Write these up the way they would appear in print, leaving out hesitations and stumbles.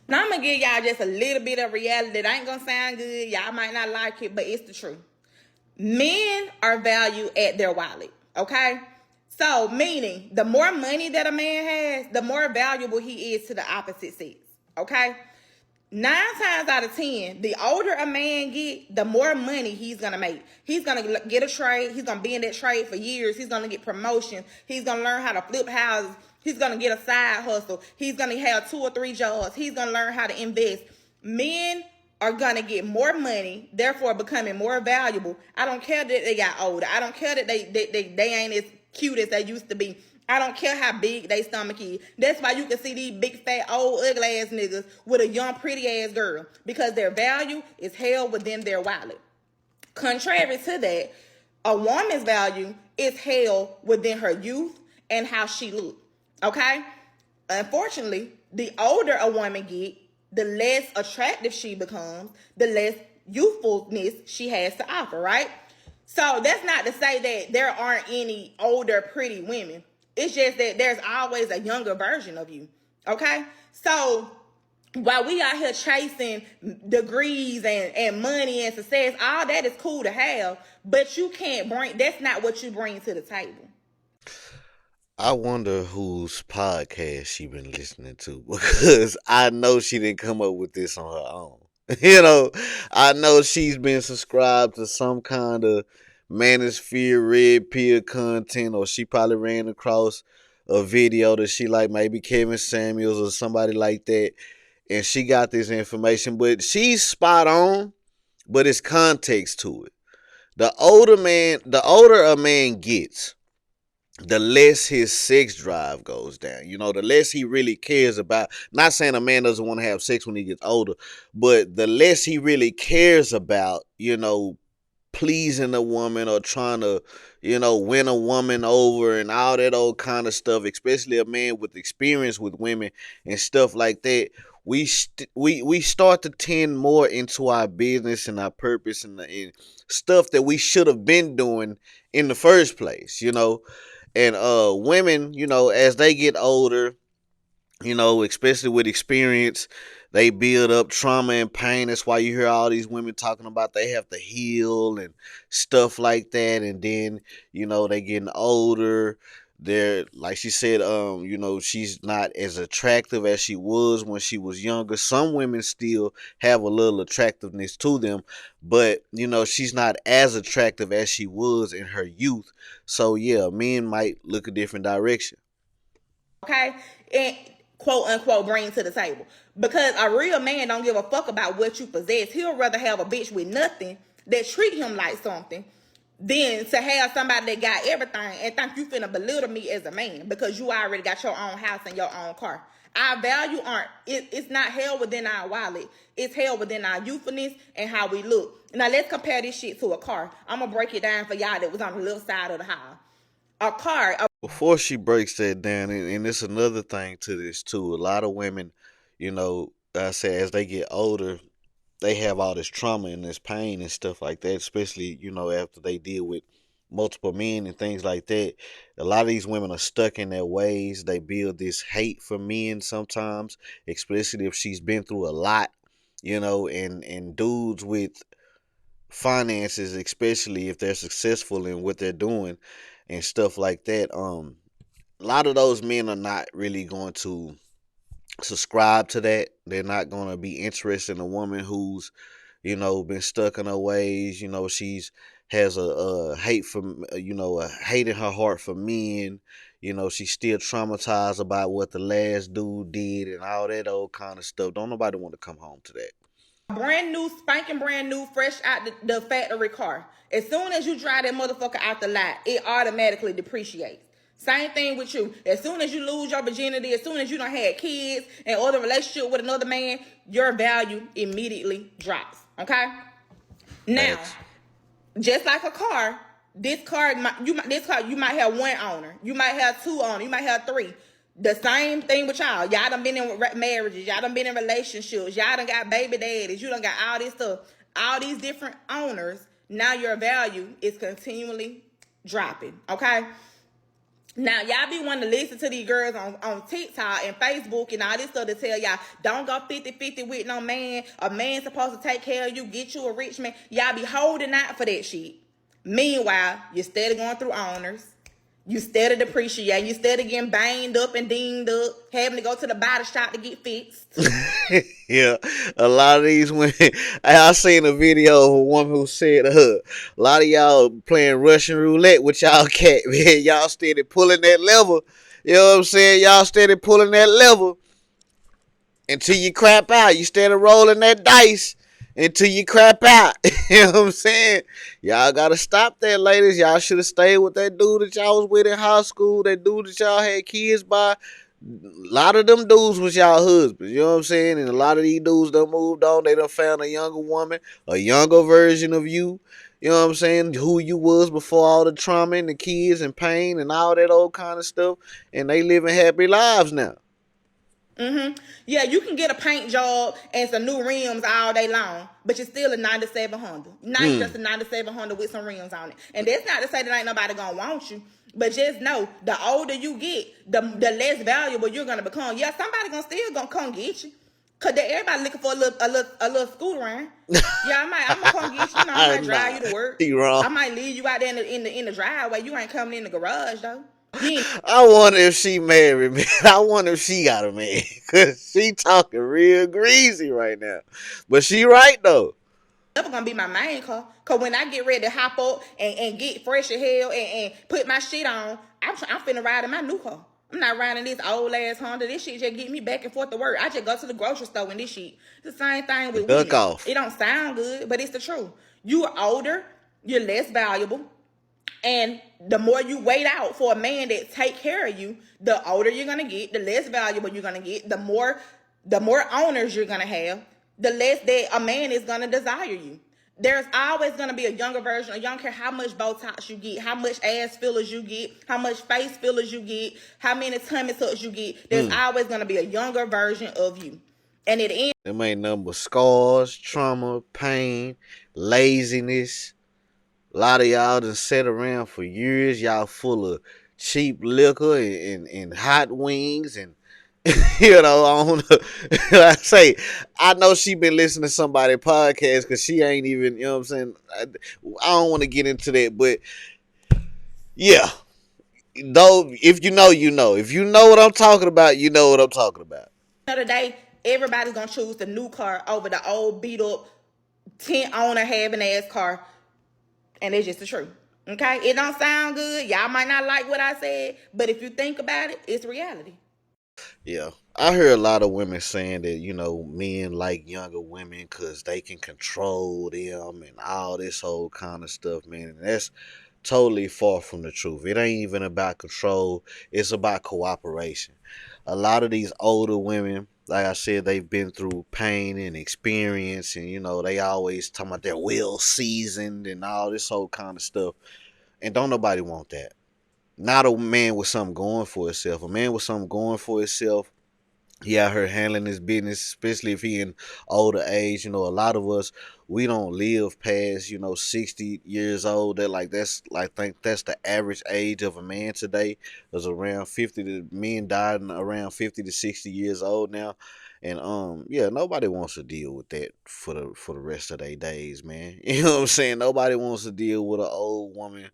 Now I'm gonna give y'all just a little bit of reality that ain't gonna sound good. Y'all might not like it, but it's the truth. Men are valued at their wallet, okay? So, meaning the more money that a man has, the more valuable he is to the opposite sex, okay? 9 times out of 10, the older a man get, the more money he's gonna make. He's gonna get a trade. He's gonna be in that trade for years. He's gonna get promotion. He's gonna learn how to flip houses. He's gonna get a side hustle. He's gonna have 2 or 3 jobs. He's gonna learn how to invest. Men are gonna get more money, therefore becoming more valuable. I don't care that they got older. I don't care that they ain't as cute as they used to be. I don't care how big they stomach is. That's why you can see these big, fat, old, ugly ass niggas with a young, pretty ass girl, because their value is held within their wallet. Contrary to that, a woman's value is held within her youth and how she looks. Okay? Unfortunately, the older a woman get, the less attractive she becomes, the less youthfulness she has to offer, right? So that's not to say that there aren't any older, pretty women. It's just that there's always a younger version of you. Okay? So while we out here chasing degrees and money and success, all that is cool to have, but you can't bring, that's not what you bring to the table. I wonder whose podcast she been listening to because I know she didn't come up with this on her own. You know, I know she's been subscribed to some kind of manosphere red pill content, or she probably ran across a video that she like, maybe Kevin Samuels or somebody like that, and she got this information. But she's spot on, but it's context to it. The older a man gets, the less his sex drive goes down. You know, the less he really cares about. Not saying a man doesn't want to have sex when he gets older, but the less he really cares about, pleasing a woman or trying to, win a woman over and all that old kind of stuff, especially a man with experience with women and stuff like that. We start to tend more into our business and our purpose and stuff that we should have been doing in the first place. And women, as they get older, especially with experience, they build up trauma and pain. That's why you hear all these women talking about they have to heal and stuff like that. And then, they getting older. They're like she said, she's not as attractive as she was when she was younger. Some women still have a little attractiveness to them, but she's not as attractive as she was in her youth. So yeah, men might look a different direction. Okay? And quote unquote bring to the table. Because a real man don't give a fuck about what you possess. He'll rather have a bitch with nothing that treat him like something than to have somebody that got everything and think you finna belittle me as a man because you already got your own house and your own car. Our value it's not held within our wallet. It's held within our youthfulness and how we look. Now let's compare this shit to a car. I'm gonna break it down for y'all that was on the left side of the house. A car, Before she breaks that down, and it's another thing to this too. A lot of women, I say as they get older, they have all this trauma and this pain and stuff like that, especially, after they deal with multiple men and things like that. A lot of these women are stuck in their ways. They build this hate for men sometimes, especially if she's been through a lot, and dudes with finances, especially if they're successful in what they're doing and stuff like that. A lot of those men are not really going to subscribe to that. They're not going to be interested in a woman who's, been stuck in her ways. She's has a hate for, a hate in her heart for men. She's still traumatized about what the last dude did and all that old kind of stuff. Don't nobody want to come home to that. brand new, spanking brand new, fresh out the factory car. As soon as you drive that motherfucker out the lot, it automatically depreciates. Same thing with you. As soon as you lose your virginity, as soon as you don't have kids and other relationship with another man, your value immediately drops. Okay? Now, Facts. just like a car, this car, you might have one owner, you might have two owners, you might have three. The same thing with y'all. Y'all done been in marriages, y'all done been in relationships, y'all done got baby daddies, you done got all this stuff, all these different owners. Now your value is continually dropping. Okay, Now y'all be wanting to listen to these girls on TikTok and Facebook and all this stuff to tell y'all don't go 50-50 with no man. A man supposed to take care of you, get you a rich man. Y'all be holding out for that shit. Meanwhile, you steady going through owners. You steady depreciating. You steady getting banged up and dinged up, having to go to the body shop to get fixed. Yeah, a lot of these women. I seen a video of a woman who said, a lot of y'all playing Russian roulette with y'all cat, man. Y'all steady pulling that lever. You know what I'm saying? Y'all steady pulling that lever until you crap out. You steady rolling that dice until you crap out. You know what I'm saying? Y'all gotta stop that, ladies. Y'all should have stayed with that dude that y'all was with in high school. That dude that y'all had kids by. A lot of them dudes was y'all husbands, you know what I'm saying? And a lot of these dudes done moved on. They done found a younger woman, a younger version of you. You know what I'm saying? Who you was before all the trauma and the kids and pain and all that old kind of stuff. And they living happy lives now. Yeah, you can get a paint job and some new rims all day long, but you're still a 97 Honda. Now you just a 97 Honda with some rims on it. And that's not to say that ain't nobody gonna want you, but just know the older you get, the less valuable you're gonna become. Yeah, somebody gonna come get you. Cause everybody looking for a little scooter around. Yeah, I'm gonna come get you. You know, I might drive Nah, you to work. you wrong. I might leave you out there in the driveway. You ain't coming in the garage though. You ain't I wonder if she married, man. I wonder if she got a man. Cause she talking real greasy right now. But she right though. never gonna be my main car. Cause when I get ready to hop up and get fresh as hell and put my shit on, I'm finna ride in my new car. I'm not riding this old ass Honda. This shit just get me back and forth to work. I just go to the grocery store in this shit. It's the same thing with Duck women. off. It don't sound good, but it's the truth. You are older, you're less valuable, and the more you wait out for a man that take care of you, the older you're gonna get, the less valuable you're gonna get, the more owners you're gonna have, the less that a man is gonna desire you. There's always gonna be a younger version. You don't care how much Botox you get, how much ass fillers you get, how much face fillers you get, how many tummy tucks you get. There's always gonna be a younger version of you, and it ends. Them ain't nothing but scars, trauma, pain, laziness. A lot of y'all done sat around for years. Y'all full of cheap liquor and hot wings and you know, I don't know. Like I say, I know she been listening to somebody podcast because she ain't even, you know what I'm saying? I don't want to get into that, but yeah. Though, if you know, you know. If you know what I'm talking about, you know what I'm talking about. Another day, everybody's gonna choose the new car over the old beat up tent owner having ass car, and it's just the truth. Okay, it don't sound good. Y'all might not like what I said, but if you think about it, it's reality. Yeah. I hear a lot of women saying that, you know, men like younger women because they can control them and all this whole kind of stuff, man. And that's totally far from the truth. It ain't even about control, it's about cooperation. A lot of these older women, like I said, they've been through pain and experience, and, you know, they always talking about they're well seasoned and all this whole kind of stuff. And don't nobody want that. Not a man with something going for himself. A man with something going for himself, he out here handling his business, especially if he in older age. You know, a lot of us, we don't live past, 60 years old. That's like, think that's the average age of a man today. Is around 50 to men dying around 50 to 60 years old now. And yeah, nobody wants to deal with that for the rest of their days, man. You know what I'm saying? Nobody wants to deal with an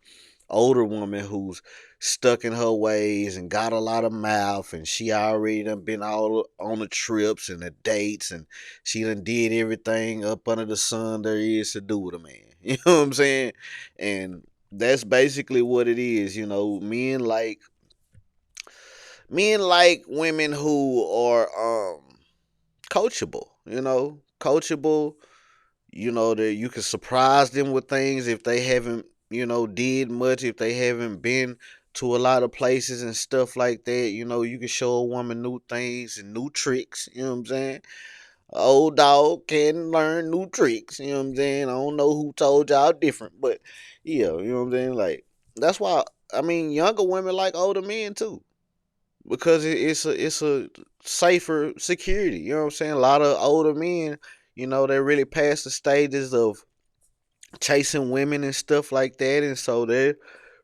older woman who's stuck in her ways and got a lot of mouth, and she already done been all on the trips and the dates, and she done did everything up under the sun there is to do with a man. You know what I'm saying? And that's basically what it is. Men like women who are coachable. Coachable. That you can surprise them with things if they haven't, did much, if they haven't been to a lot of places and stuff like that. You can show a woman new things and new tricks. You know what I'm saying? A old dog can learn new tricks. You know what I'm saying? I don't know who told y'all different, but yeah, you know what I'm saying? Like, that's why, I mean, younger women like older men too, because it's a safer security. You know what I'm saying? A lot of older men, they're really past the stages of chasing women and stuff like that, and so they're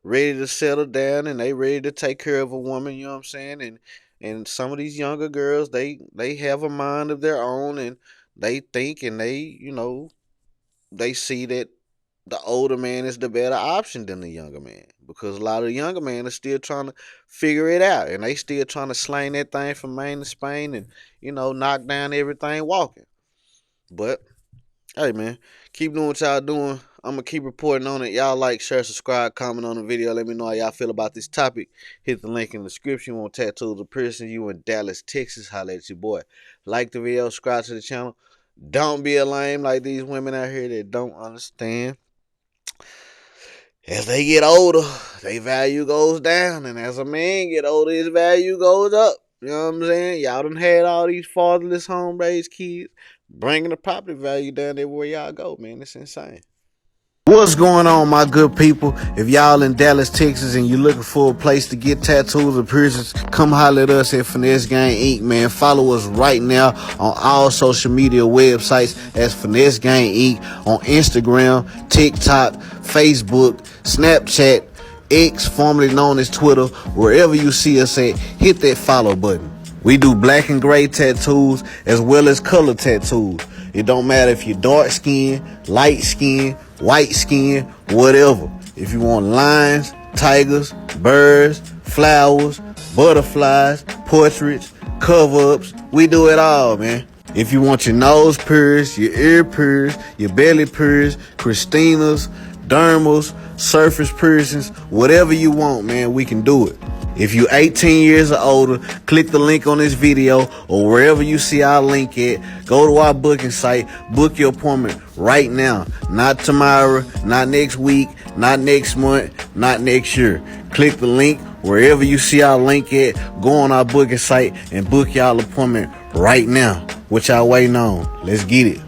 ready to settle down and they ready to take care of a woman, you know what I'm saying? And some of these younger girls, they have a mind of their own, and they think, and they see that the older man is the better option than the younger man, because a lot of the younger men are still trying to figure it out, and they still trying to slang that thing from Maine to Spain, and knock down everything walking. But hey, man, keep doing what y'all doing. I'm gonna keep reporting on it. Y'all like, share, subscribe, comment on the video. Let me know how y'all feel about this topic. Hit the link in the description. You want tattoos or piercings? You in Dallas, Texas? Holla at your boy. Like the video, subscribe to the channel. Don't be a lame like these women out here that don't understand. As they get older, their value goes down, and as a man get older, his value goes up. You know what I'm saying? Y'all done had all these fatherless home-raised kids, bringing the property value down everywhere y'all go, man. It's insane. What's going on, my good people? If y'all in Dallas, Texas, and you're looking for a place to get tattoos or piercings, come holler at us at Finesse Gang Inc., man. Follow us right now on all social media websites as Finesse Gang Inc. on Instagram, TikTok, Facebook, Snapchat, X, formerly known as Twitter. Wherever you see us at, hit that follow button. We do black and gray tattoos as well as color tattoos. It don't matter if you're dark skin, light skin, white skin, whatever. If you want lions, tigers, birds, flowers, butterflies, portraits, cover-ups, we do it all, man. If you want your nose pierced, your ear pierced, your belly pierced, Christina's, dermals, surface piercings, whatever you want, man, we can do it. If you're 18 years or older, click the link on this video or wherever you see our link at. Go to our booking site, book your appointment right now. Not tomorrow, not next week, not next month, not next year. Click the link wherever you see our link at. Go on our booking site and book y'all appointment right now. What y'all waiting on? Let's get it.